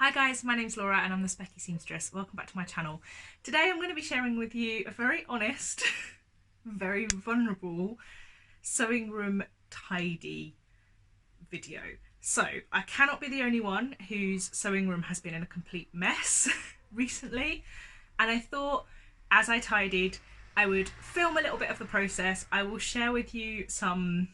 Hi guys, my name's Laura and I'm the Specky Seamstress. Welcome back to my channel. Today I'm going to be sharing with you a very honest, very vulnerable sewing room tidy video. So I cannot be the only one whose sewing room has been in a complete mess recently, and I thought as I tidied I would film a little bit of the process. I will share with you some,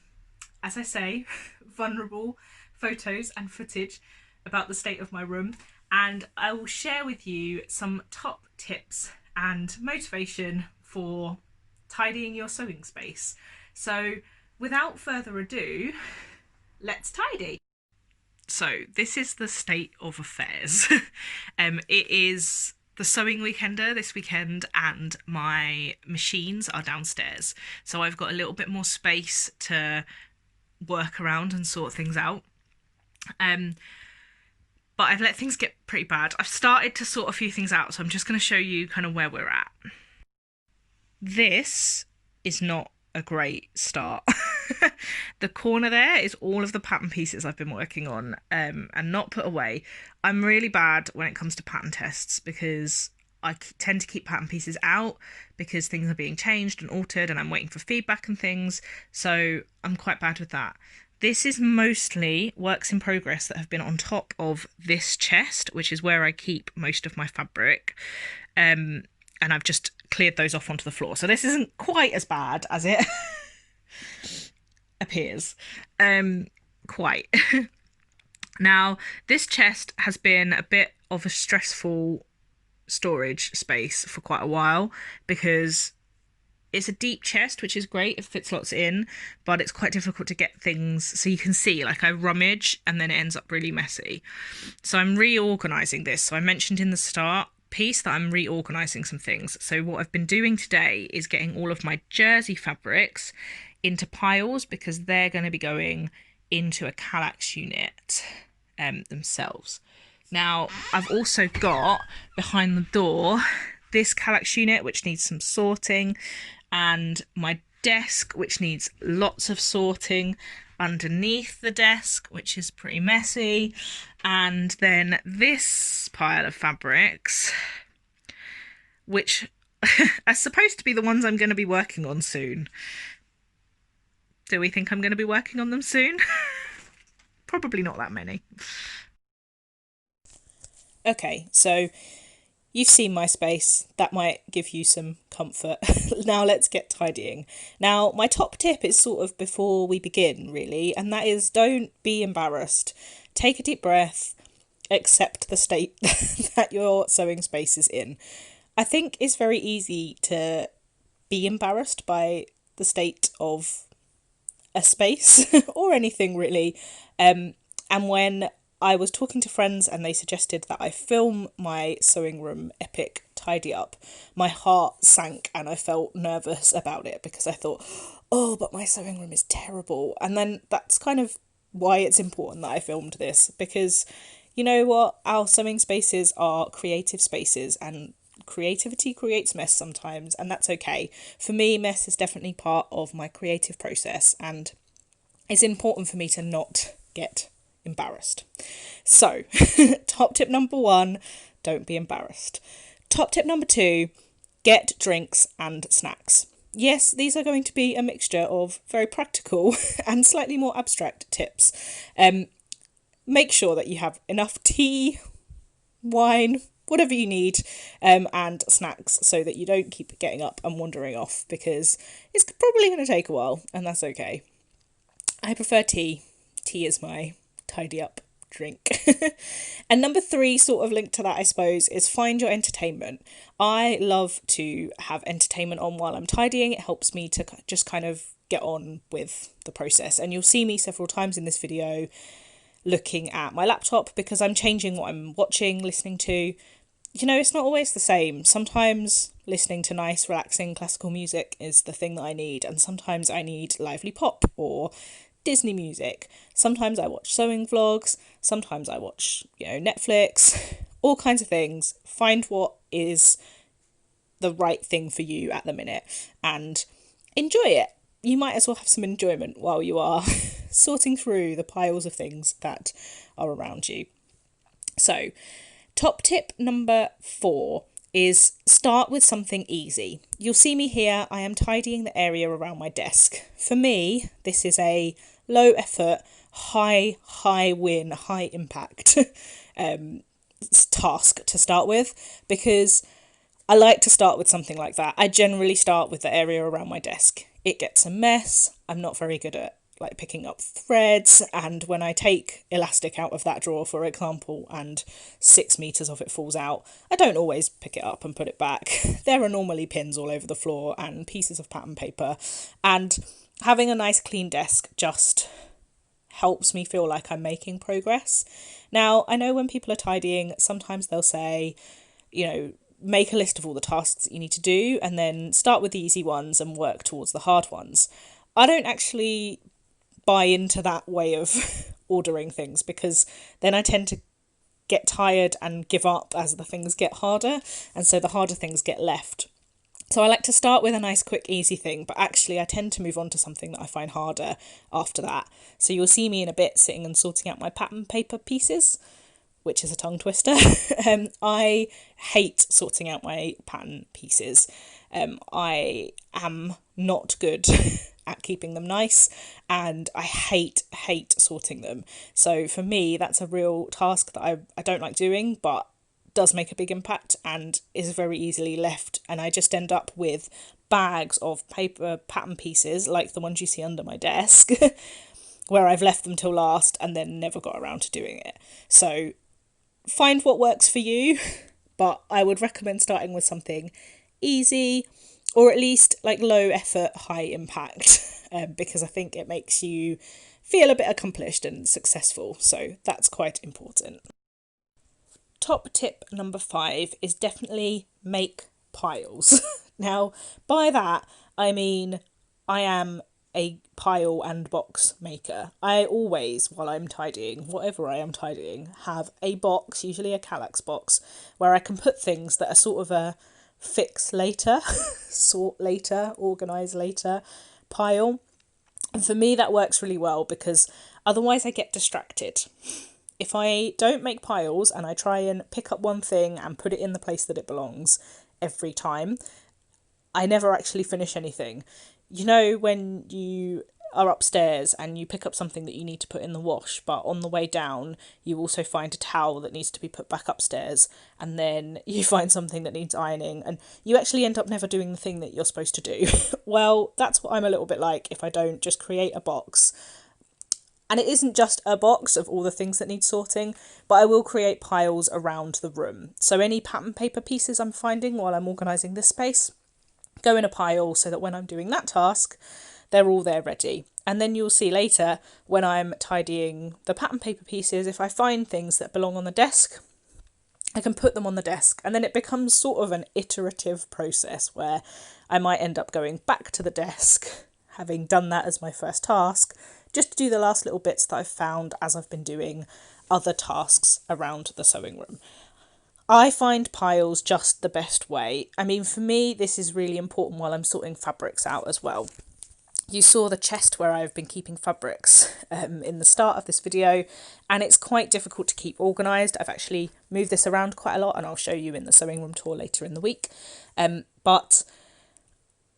as I say, vulnerable photos and footage about the state of my room, and I will share with you some top tips and motivation for tidying your sewing space. So without further ado, let's tidy. So this is the state of affairs. It is the sewing weekender this weekend and my machines are downstairs. So I've got a little bit more space to work around and sort things out. But I've let things get pretty bad. I've started to sort a few things out, so I'm just going to show you kind of where we're at. This is not a great start. The corner there is all of the pattern pieces I've been working on and not put away. I'm really bad when it comes to pattern tests because I tend to keep pattern pieces out because things are being changed and altered and I'm waiting for feedback and things, so I'm quite bad with that. This is mostly works in progress that have been on top of this chest, which is where I keep most of my fabric. And I've just cleared those off onto the floor. So this isn't quite as bad as it appears. Quite. Now, this chest has been a bit of a stressful storage space for quite a while because it's a deep chest, which is great, it fits lots in, but it's quite difficult to get things, so you can see, like, I rummage and then it ends up really messy. So I'm reorganising this. So I mentioned in the start piece that I'm reorganising some things. So what I've been doing today is getting all of my jersey fabrics into piles because they're going to be going into a Kallax unit themselves. Now, I've also got behind the door this Kallax unit, which needs some sorting, and my desk, which needs lots of sorting underneath the desk, which is pretty messy, and then this pile of fabrics, which are supposed to be the ones I'm going to be working on soon. Do we think I'm going to be working on them soon? Probably not that many. Okay, so you've seen my space. That might give you some comfort. Now let's get tidying. Now, my top tip is sort of before we begin, really, and that is don't be embarrassed. Take a deep breath, accept the state that your sewing space is in. I think it's very easy to be embarrassed by the state of a space or anything, really. And when I was talking to friends and they suggested that I film my sewing room epic tidy up, my heart sank and I felt nervous about it because I thought, oh, but my sewing room is terrible. And then that's kind of why it's important that I filmed this, because you know what? Our sewing spaces are creative spaces and creativity creates mess sometimes, and that's okay. For me, mess is definitely part of my creative process and it's important for me to not get embarrassed. So, top tip number 1, don't be embarrassed. Top tip number 2, get drinks and snacks. Yes, these are going to be a mixture of very practical and slightly more abstract tips. Make sure that you have enough tea, wine, whatever you need, and snacks so that you don't keep getting up and wandering off, because it's probably going to take a while and that's okay. I prefer tea. Tea is my tidy up drink. And number 3, sort of linked to that, I suppose, is find your entertainment. I love to have entertainment on while I'm tidying. It helps me to just kind of get on with the process, and you'll see me several times in this video looking at my laptop because I'm changing what I'm watching, listening to. You know, it's not always the same. Sometimes listening to nice, relaxing classical music is the thing that I need, and sometimes I need lively pop or Disney music. Sometimes I watch sewing vlogs, sometimes I watch, Netflix, all kinds of things. Find what is the right thing for you at the minute and enjoy it. You might as well have some enjoyment while you are sorting through the piles of things that are around you. So, top tip number 4 is start with something easy. You'll see me here, I am tidying the area around my desk. For me, this is a low effort, high win, high impact task to start with, because I like to start with something like that. I generally start with the area around my desk. It gets a mess. I'm not very good at like picking up threads, and when I take elastic out of that drawer, for example, and 6 meters of it falls out, I don't always pick it up and put it back. There are normally pins all over the floor and pieces of pattern paper, and having a nice clean desk just helps me feel like I'm making progress. Now, I know when people are tidying, sometimes they'll say, make a list of all the tasks that you need to do and then start with the easy ones and work towards the hard ones. I don't actually buy into that way of ordering things, because then I tend to get tired and give up as the things get harder, and so the harder things get left. So I like to start with a nice, quick, easy thing, but actually I tend to move on to something that I find harder after that. So you'll see me in a bit sitting and sorting out my pattern paper pieces, which is a tongue twister. I hate sorting out my pattern pieces. I am not good at keeping them nice, and I hate sorting them. So for me, that's a real task that I don't like doing, but does make a big impact and is very easily left, and I just end up with bags of paper pattern pieces like the ones you see under my desk where I've left them till last and then never got around to doing it. So find what works for you, but I would recommend starting with something easy, or at least like low effort, high impact, because I think it makes you feel a bit accomplished and successful. So that's quite important. Top tip number 5 is definitely make piles. Now, by that, I mean I am a pile and box maker. I always, while I'm tidying, whatever I am tidying, have a box, usually a Kallax box, where I can put things that are sort of a fix later, sort later, organise later pile. And for me that works really well, because otherwise I get distracted. If I don't make piles and I try and pick up one thing and put it in the place that it belongs every time, I never actually finish anything. You know, when you are upstairs and you pick up something that you need to put in the wash, but on the way down you also find a towel that needs to be put back upstairs, and then you find something that needs ironing, and you actually end up never doing the thing that you're supposed to do. Well, that's what I'm a little bit like if I don't just create a box. And it isn't just a box of all the things that need sorting, but I will create piles around the room. So any pattern paper pieces I'm finding while I'm organising this space go in a pile, so that when I'm doing that task, they're all there ready. And then you'll see later when I'm tidying the pattern paper pieces, if I find things that belong on the desk, I can put them on the desk, and then it becomes sort of an iterative process where I might end up going back to the desk, having done that as my first task, just to do the last little bits that I've found as I've been doing other tasks around the sewing room. I find piles just the best way. I mean, for me, this is really important while I'm sorting fabrics out as well. You saw the chest where I've been keeping fabrics in the start of this video, and it's quite difficult to keep organised. I've actually moved this around quite a lot, and I'll show you in the sewing room tour later in the week. But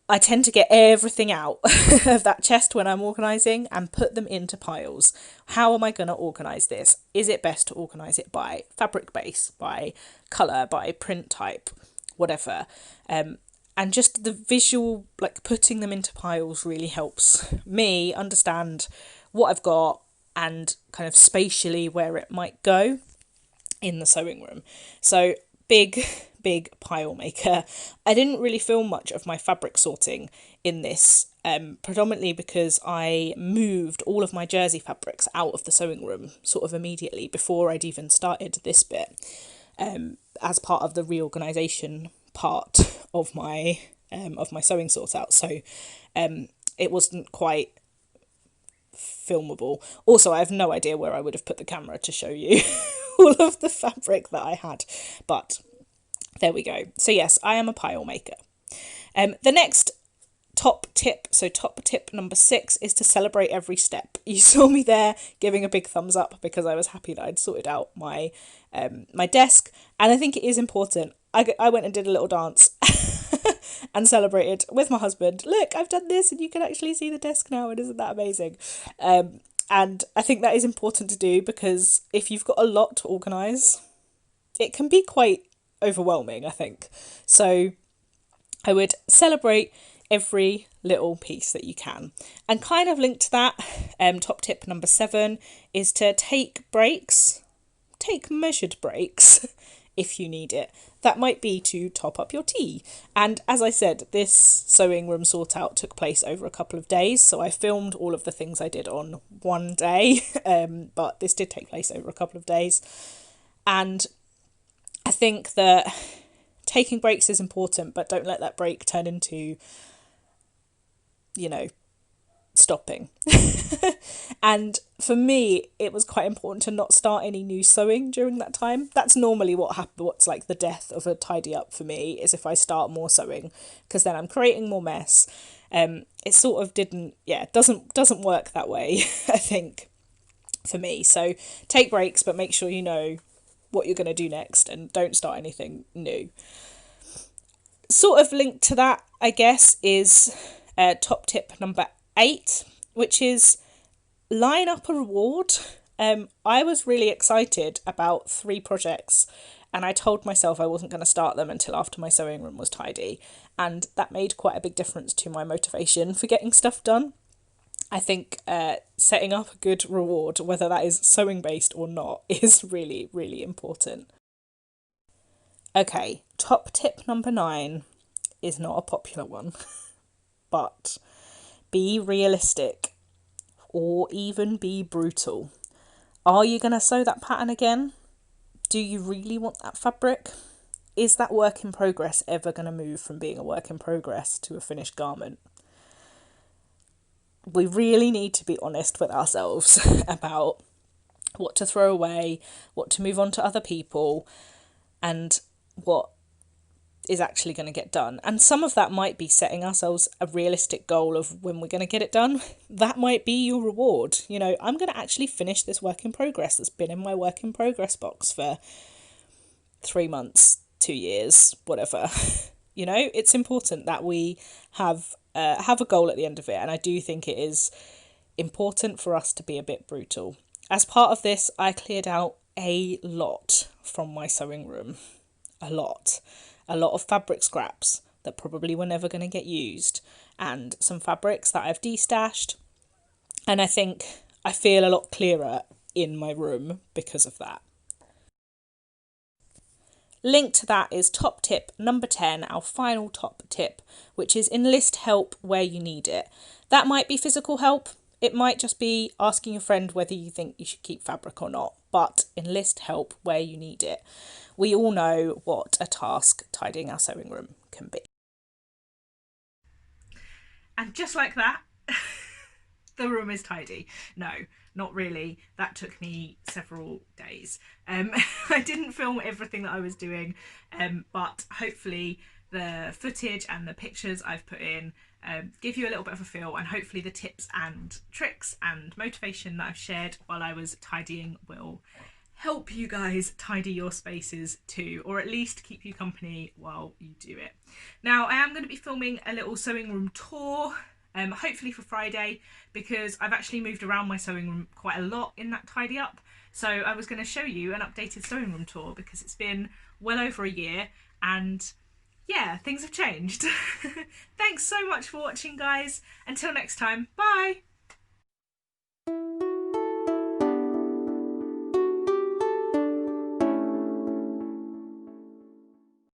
I tend to get everything out of that chest when I'm organising and put them into piles. How am I going to organise this? Is it best to organise it by fabric base, by colour, by print type, whatever? And just the visual, like putting them into piles, really helps me understand what I've got and kind of spatially where it might go in the sewing room. So big pile maker. I didn't really film much of my fabric sorting in this, predominantly because I moved all of my jersey fabrics out of the sewing room sort of immediately before I'd even started this bit, as part of the reorganisation part of my sewing sort out. So it wasn't quite filmable. Also, I have no idea where I would have put the camera to show you all of the fabric that I had, but there we go. So yes, I am a pile maker. The next top tip, so top tip number 6 is to celebrate every step. You saw me there giving a big thumbs up because I was happy that I'd sorted out my my desk, and I think it is important. I went and did a little dance and celebrated with my husband. Look, I've done this and you can actually see the desk now, and isn't that amazing? And I think that is important to do, because if you've got a lot to organise, it can be quite overwhelming, I think. So I would celebrate every little piece that you can. And kind of linked to that, top tip number 7 is to take breaks, take measured breaks if you need it. That might be to top up your tea. And as I said, this sewing room sort out took place over a couple of days, so I filmed all of the things I did on one day, but this did take place over a couple of days. And I think that taking breaks is important, but don't let that break turn into, stopping. And for me, it was quite important to not start any new sewing during that time. That's normally what's like the death of a tidy up for me, is if I start more sewing, because then I'm creating more mess. It sort of doesn't work that way, I think, for me. So take breaks, but make sure you know what you're going to do next and don't start anything new. Sort of linked to that, I guess, is top tip number 8, which is line up a reward. I was really excited about 3 projects, and I told myself I wasn't going to start them until after my sewing room was tidy, and that made quite a big difference to my motivation for getting stuff done. I think setting up a good reward, whether that is sewing based or not, is really, really important. Okay, top tip number 9 is not a popular one, but be realistic, or even be brutal. Are you going to sew that pattern again? Do you really want that fabric? Is that work in progress ever going to move from being a work in progress to a finished garment? We really need to be honest with ourselves about what to throw away, what to move on to other people, and what is actually going to get done. And some of that might be setting ourselves a realistic goal of when we're going to get it done. That might be your reward. I'm going to actually finish this work in progress that's been in my work in progress box for 3 months, 2 years, whatever. It's important that we have a goal at the end of it, and I do think it is important for us to be a bit brutal. As part of this, I cleared out a lot from my sewing room. A lot of fabric scraps that probably were never going to get used, and some fabrics that I've destashed, and I think I feel a lot clearer in my room because of that. Linked to that is top tip number 10, our final top tip, which is enlist help where you need it. That might be physical help, it might just be asking a friend whether you think you should keep fabric or not, but enlist help where you need it. We all know what a task tidying our sewing room can be. And just like that, the room is tidy. No, not really. That took me several days. I didn't film everything that I was doing, but hopefully the footage and the pictures I've put in give you a little bit of a feel, and hopefully the tips and tricks and motivation that I've shared while I was tidying will help you guys tidy your spaces too, or at least keep you company while you do it. Now, I am going to be filming a little sewing room tour, hopefully for Friday, because I've actually moved around my sewing room quite a lot in that tidy up. So I was going to show you an updated sewing room tour, because it's been well over a year and yeah, things have changed. Thanks so much for watching, guys. Until next time, bye.